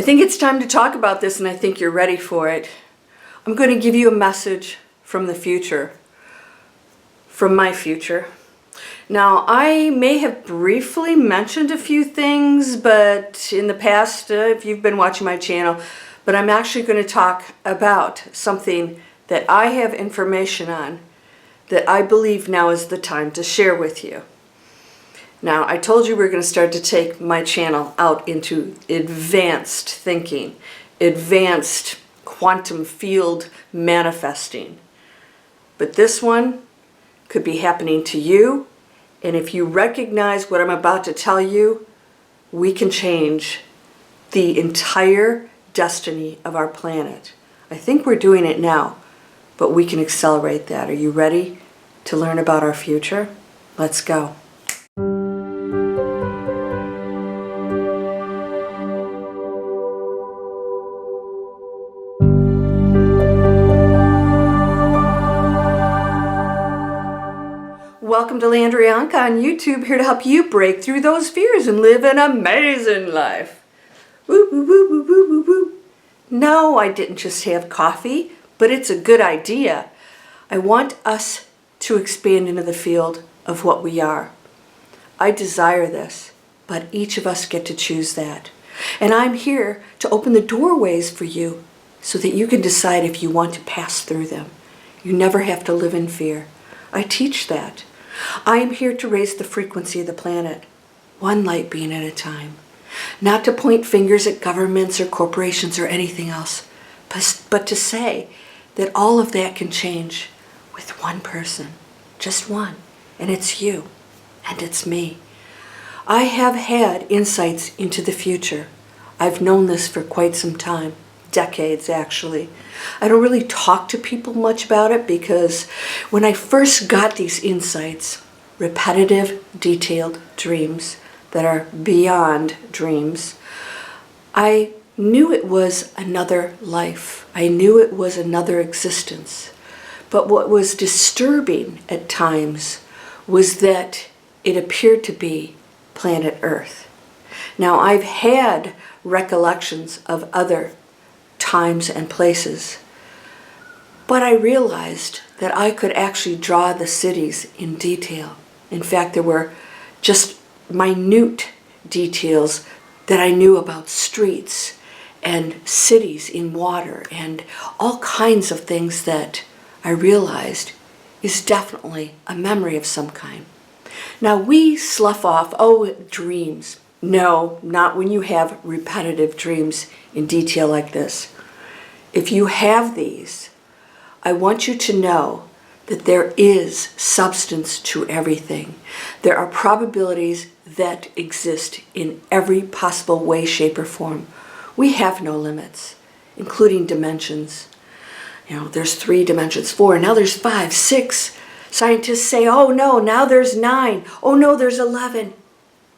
I think it's time to talk about this, and I think you're ready for it. I'm going to give you a message from the future, from my future. Now, I may have briefly mentioned a few things, but in the past, if you've been watching my channel, but I'm actually going to talk about something that I have information on that I believe now is the time to share with you. Now, I told you we're going to start to take my channel out into advanced thinking, advanced quantum field manifesting. But this one could be happening to you, and if you recognize what I'm about to tell you, we can change the entire destiny of our planet. I think we're doing it now, but we can accelerate that. Are you ready to learn about our future? Let's go. Welcome to Landria Onkka on YouTube, here to help you break through those fears and live an amazing life. Woo, woo, woo, woo, woo, woo, woo. No, I didn't just have coffee, but it's a good idea. I want us to expand into the field of what we are. I desire this, but each of us get to choose that. And I'm here to open the doorways for you so that you can decide if you want to pass through them. You never have to live in fear. I teach that. I am here to raise the frequency of the planet, one light being at a time. Not to point fingers at governments or corporations or anything else, but to say that all of that can change with one person, just one, and it's you, and it's me. I have had insights into the future. I've known this for quite some time, decades actually. I don't really talk to people much about it because when I first got these insights, repetitive, detailed dreams that are beyond dreams, I knew it was another life. I knew it was another existence. But what was disturbing at times was that it appeared to be planet Earth. Now, I've had recollections of other times and places, but I realized that I could actually draw the cities in detail. In fact, there were just minute details that I knew about streets and cities in water and all kinds of things that I realized is definitely a memory of some kind. Now we slough off, oh, dreams. No, not when you have repetitive dreams in detail like this. If you have these, I want you to know that there is substance to everything. There are probabilities that exist in every possible way, shape, or form. We have no limits, including dimensions. You know, there's 3 dimensions, 4, now there's 5, 6. Scientists say, oh no, now there's 9. Oh no, there's 11.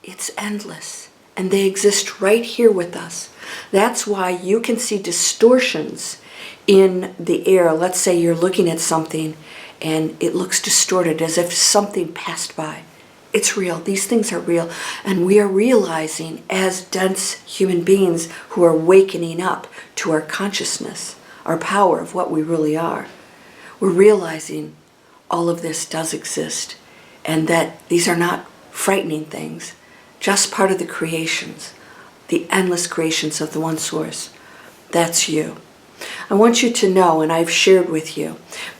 It's endless, and they exist right here with us. That's why you can see distortions in the air. Let's say you're looking at something and it looks distorted as if something passed by. It's real. These things are real. And we are realizing as dense human beings who are wakening up to our consciousness, our power of what we really are. We're realizing all of this does exist and that these are not frightening things, just part of the creations, the endless creations of the one source. That's you. I want you to know, and I've shared with you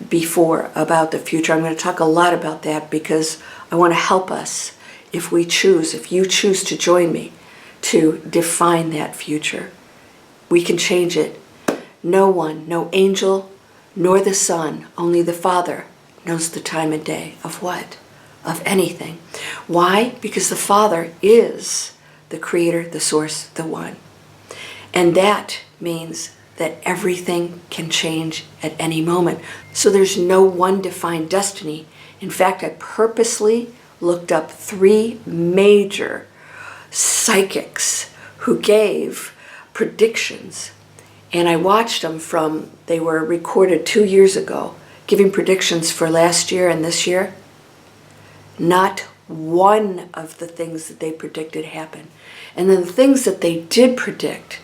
before about the future. I'm going to talk a lot about that because I want to help us if we choose, if you choose to join me, to define that future. We can change it. No one, no angel, nor the Son, only the Father knows the time and day of what? Of anything. Why? Because the Father is the Creator, the Source, the One. And that means that everything can change at any moment. So there's no one defined destiny. In fact, I purposely looked up 3 major psychics who gave predictions. And I watched them they were recorded 2 years ago, giving predictions for last year and this year. Not one of the things that they predicted happened. And then the things that they did predict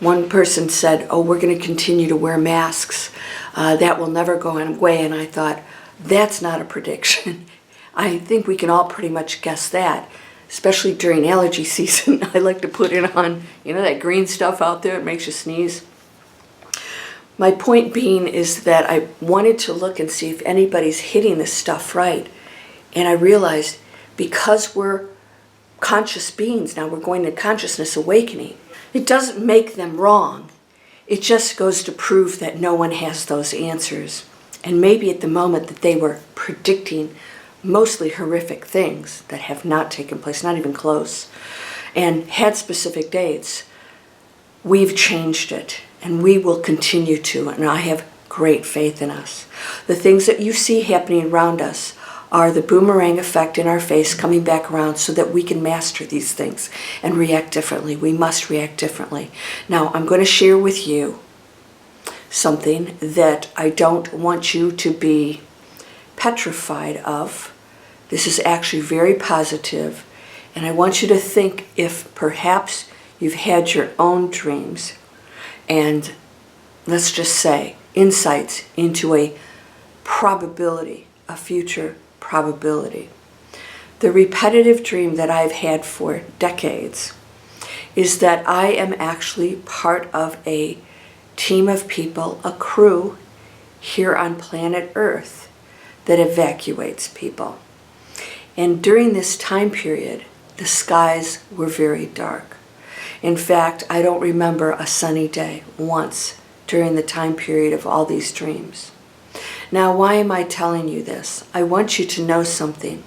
One person said, oh, we're going to continue to wear masks. That will never go away. And I thought, that's not a prediction. I think we can all pretty much guess that, especially during allergy season. I like to put it on, that green stuff out there. It makes you sneeze. My point being is that I wanted to look and see if anybody's hitting this stuff right. And I realized because we're conscious beings now, we're going to consciousness awakening. It doesn't make them wrong. It just goes to prove that no one has those answers. And maybe at the moment that they were predicting mostly horrific things that have not taken place, not even close, and had specific dates, we've changed it. And we will continue to, and I have great faith in us. The things that you see happening around us are the boomerang effect in our face coming back around so that we can master these things and react differently. We must react differently. Now, I'm going to share with you something that I don't want you to be petrified of. This is actually very positive, and I want you to think if perhaps you've had your own dreams and, let's just say, insights into a probability, a future probability. The repetitive dream that I've had for decades is that I am actually part of a team of people, a crew here on planet Earth that evacuates people. And during this time period, the skies were very dark. In fact, I don't remember a sunny day once during the time period of all these dreams. Now, why am I telling you this? I want you to know something.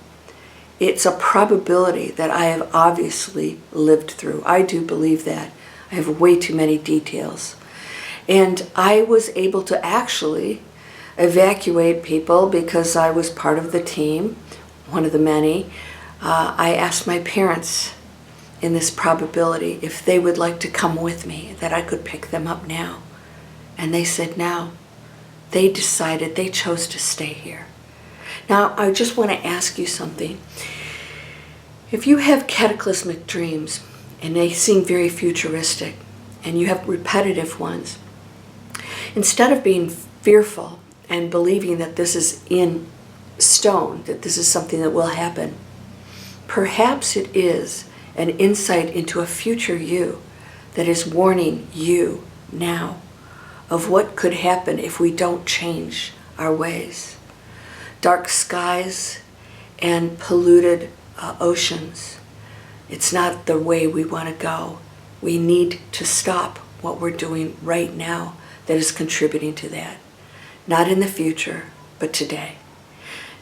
It's a probability that I have obviously lived through. I do believe that. I have way too many details. And I was able to actually evacuate people because I was part of the team, one of the many. I asked my parents in this probability if they would like to come with me, that I could pick them up now. And they said no. They decided, they chose to stay here. Now, I just want to ask you something. If you have cataclysmic dreams, and they seem very futuristic, and you have repetitive ones, instead of being fearful and believing that this is in stone, that this is something that will happen, perhaps it is an insight into a future you that is warning you now of what could happen if we don't change our ways. Dark skies and polluted oceans. It's not the way we want to go. We need to stop what we're doing right now that is contributing to that. Not in the future, but today.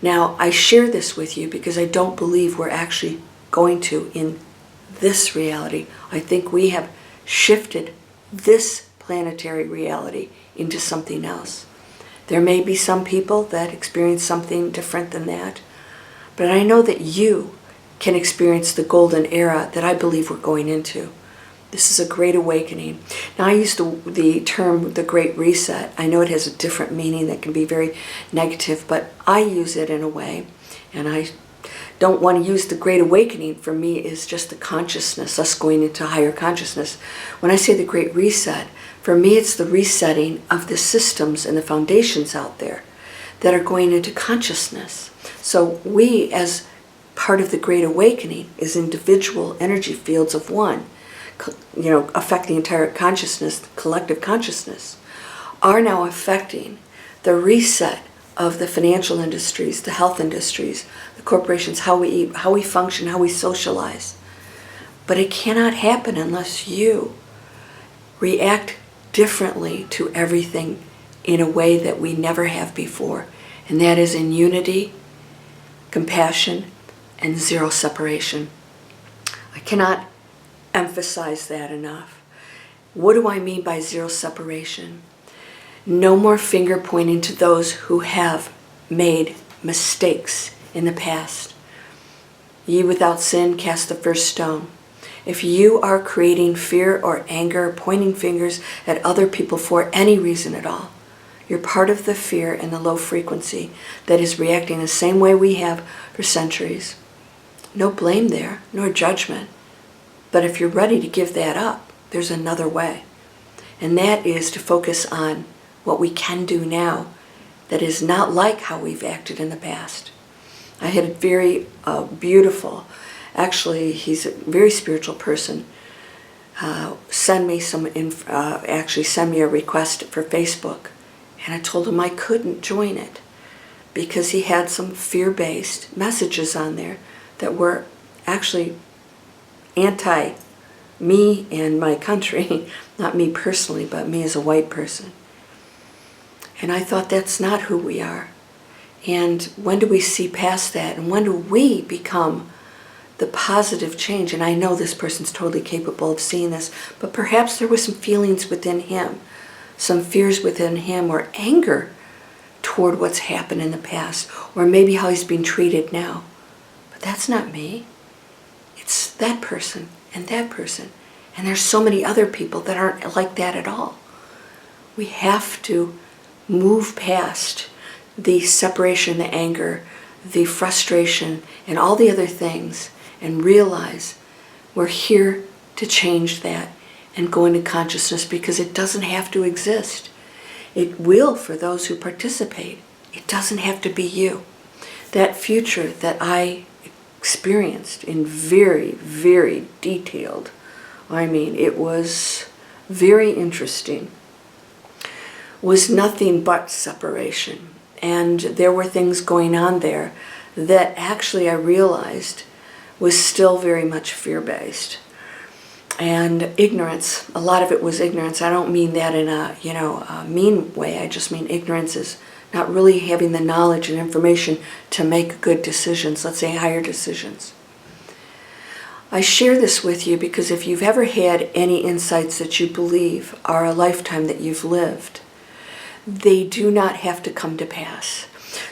Now, I share this with you because I don't believe we're actually going to in this reality. I think we have shifted this planetary reality into something else. There may be some people that experience something different than that, but I know that you can experience the golden era that I believe we're going into. This is a great awakening. Now, I use the term the Great Reset. I know it has a different meaning that can be very negative, but I use it in a way, and I don't want to use the Great Awakening. For me, is just the consciousness, us going into higher consciousness. When I say the Great Reset, for me it's the resetting of the systems and the foundations out there that are going into consciousness. So we, as part of the Great Awakening, is individual energy fields of one, affect the entire consciousness, collective consciousness, are now affecting the reset of the financial industries, the health industries, the corporations, how we eat, how we function, how we socialize. But it cannot happen unless you react differently to everything in a way that we never have before. And that is in unity, compassion, and zero separation. I cannot emphasize that enough. What do I mean by zero separation? No more finger pointing to those who have made mistakes in the past. Ye without sin cast the first stone. If you are creating fear or anger, pointing fingers at other people for any reason at all, you're part of the fear and the low frequency that is reacting the same way we have for centuries. No blame there, nor judgment. But if you're ready to give that up, there's another way. And that is to focus on what we can do now that is not like how we've acted in the past. I had a very beautiful, actually he's a very spiritual person, send me a request for Facebook. And I told him I couldn't join it because he had some fear-based messages on there that were actually anti-me and my country, not me personally, but me as a white person. And I thought that's not who we are. And when do we see past that? And when do we become the positive change? And I know this person's totally capable of seeing this, but perhaps there were some feelings within him, some fears within him, or anger toward what's happened in the past, or maybe how he's being treated now. But that's not me. It's that person and that person. And there's so many other people that aren't like that at all. We have to move past the separation, the anger, the frustration, and all the other things, and realize we're here to change that and go into consciousness, because it doesn't have to exist. It will for those who participate. It doesn't have to be you. That future that I experienced in very, very detailed, it was very interesting, was nothing but separation. And there were things going on there that actually I realized was still very much fear-based. And ignorance, a lot of it was ignorance. I don't mean that in a mean way. I just mean ignorance is not really having the knowledge and information to make good decisions, let's say higher decisions. I share this with you because if you've ever had any insights that you believe are a lifetime that you've lived, they do not have to come to pass.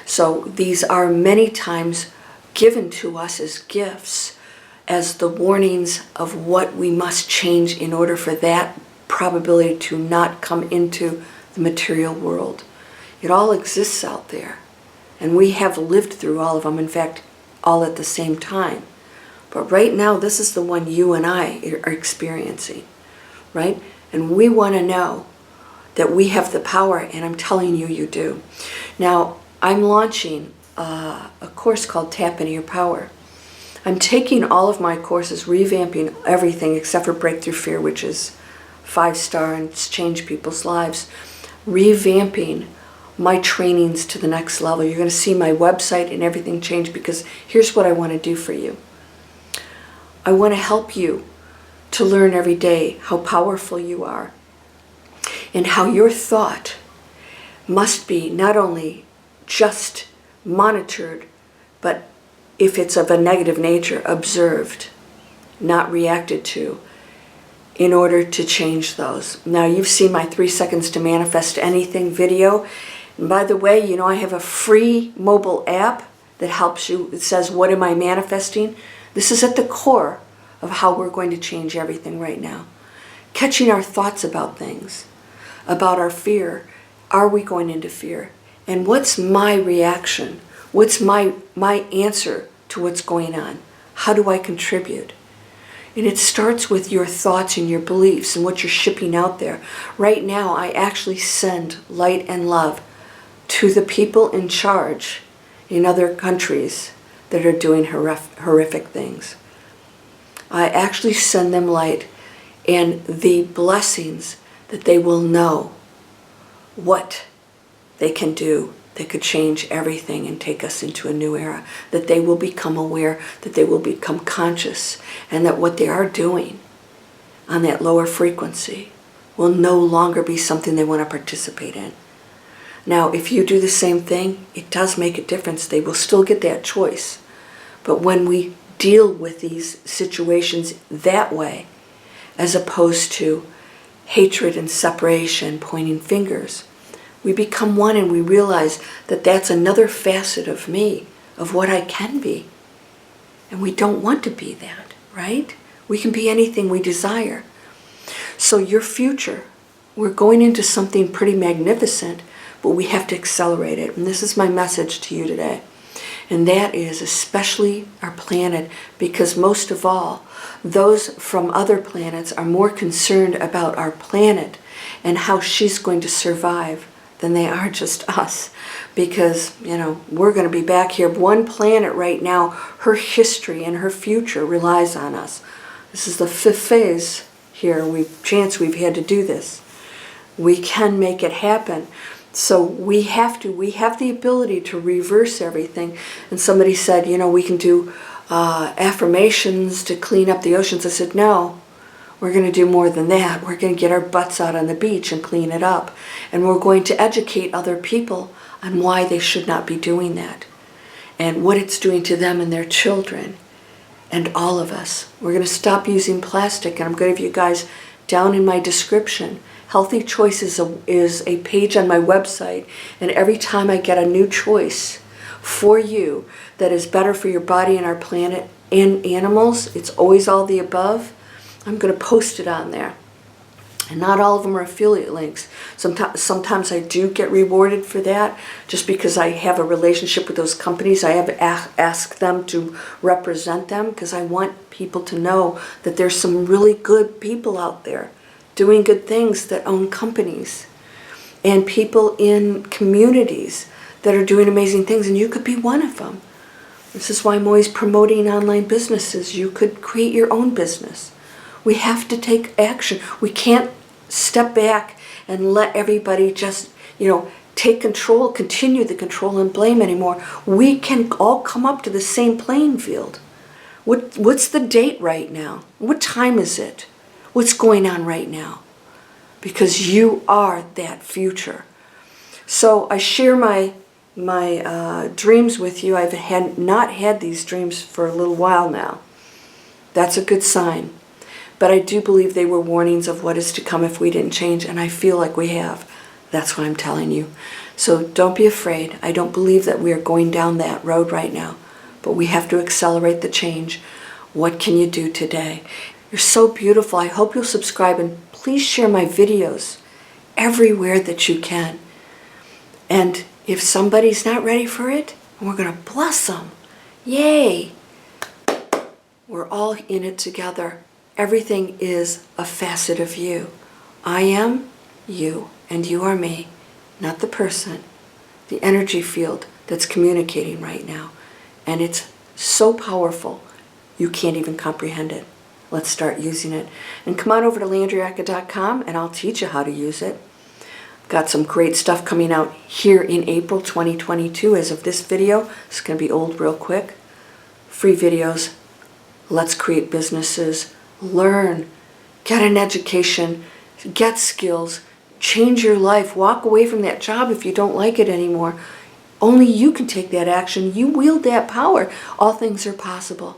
So these are many times given to us as gifts, as the warnings of what we must change in order for that probability to not come into the material world. It all exists out there, and we have lived through all of them, in fact, all at the same time. But right now, this is the one you and I are experiencing, right? And we want to know that we have the power, and I'm telling you, you do. Now, I'm launching a course called Tap Into Your Power. I'm taking all of my courses, revamping everything except for Breakthrough Fear, which is 5-star and it's changed people's lives, revamping my trainings to the next level. You're going to see my website and everything change, because here's what I want to do for you. I want to help you to learn every day how powerful you are, and how your thought must be not only just monitored, but if it's of a negative nature, observed, not reacted to, in order to change those. Now, you've seen my 3 seconds to manifest anything video. And by the way, I have a free mobile app that helps you. It says, what am I manifesting? This is at the core of how we're going to change everything right now. Catching our thoughts about things, about our fear. Are we going into fear? And what's my reaction? What's my answer to what's going on? How do I contribute? And it starts with your thoughts and your beliefs and what you're shipping out there. Right now, I actually send light and love to the people in charge in other countries that are doing horrific things. I actually send them light and the blessings that they will know what they can do that could change everything and take us into a new era, that they will become aware, that they will become conscious, and that what they are doing on that lower frequency will no longer be something they want to participate in. Now, if you do the same thing, it does make a difference. They will still get that choice. But when we deal with these situations that way, as opposed to hatred and separation, pointing fingers, we become one, and we realize that that's another facet of me, of what I can be. And we don't want to be that, right? We can be anything we desire. So your future, we're going into something pretty magnificent, but we have to accelerate it. And this is my message to you today. And that is especially our planet, because most of all, those from other planets are more concerned about our planet and how she's going to survive than they are just us. Because, you know, we're going to be back here. One planet right now, her history and her future relies on us. This is the 5th phase here. Chance we've had to do this. We can make it happen. So we have the ability to reverse everything. And somebody said, you know, we can do affirmations to clean up the oceans. I said, no, we're going to do more than that. We're going to get our butts out on the beach and clean it up. And we're going to educate other people on why they should not be doing that. And what it's doing to them and their children. And all of us. We're going to stop using plastic. And I'm going to give you guys down in my description. Healthy Choices is a page on my website. And every time I get a new choice for you that is better for your body and our planet and animals, it's always all the above, I'm going to post it on there. And not all of them are affiliate links. Sometimes I do get rewarded for that just because I have a relationship with those companies. I have asked them to represent them because I want people to know that there's some really good people out there doing good things that own companies and people in communities that are doing amazing things, and you could be one of them. This is why I'm always promoting online businesses. You could create your own business. We have to take action. We can't step back and let everybody just, you know, take control, continue the control and blame anymore. We can all come up to the same playing field. What's the date right now? What time is it? What's going on right now? Because you are that future. So I share my dreams with you. I've not had these dreams for a little while now. That's a good sign. But I do believe they were warnings of what is to come if we didn't change, and I feel like we have. That's what I'm telling you. So don't be afraid. I don't believe that we are going down that road right now, but we have to accelerate the change. What can you do today? You're so beautiful. I hope you'll subscribe, and please share my videos everywhere that you can. And if somebody's not ready for it, we're going to bless them. Yay! We're all in it together. Everything is a facet of you. I am you, and you are me, not the person, the energy field that's communicating right now. And it's so powerful, you can't even comprehend it. Let's start using it. And come on over to LandriaOnkka.com and I'll teach you how to use it. I've got some great stuff coming out here in April 2022 as of this video. It's going to be old real quick. Free videos. Let's create businesses. Learn, get an education, get skills, change your life, walk away from that job if you don't like it anymore. Only you can take that action. You wield that power. All things are possible.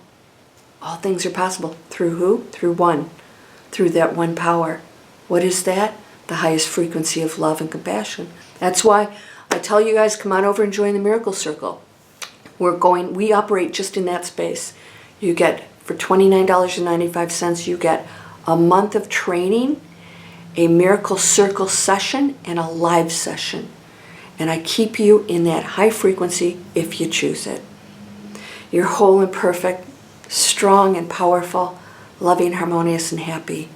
All things are possible. Through who? Through one. Through that one power. What is that? The highest frequency of love and compassion. That's why I tell you guys, come on over and join the Miracle Circle. We operate just in that space. You get, for $29.95, you get a month of training, a Miracle Circle session, and a live session. And I keep you in that high frequency if you choose it. You're whole and perfect, strong and powerful, loving, harmonious, and happy.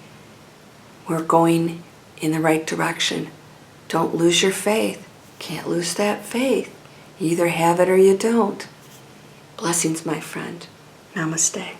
We're going in the right direction. Don't lose your faith. Can't lose that faith. You either have it or you don't. Blessings, my friend. Namaste.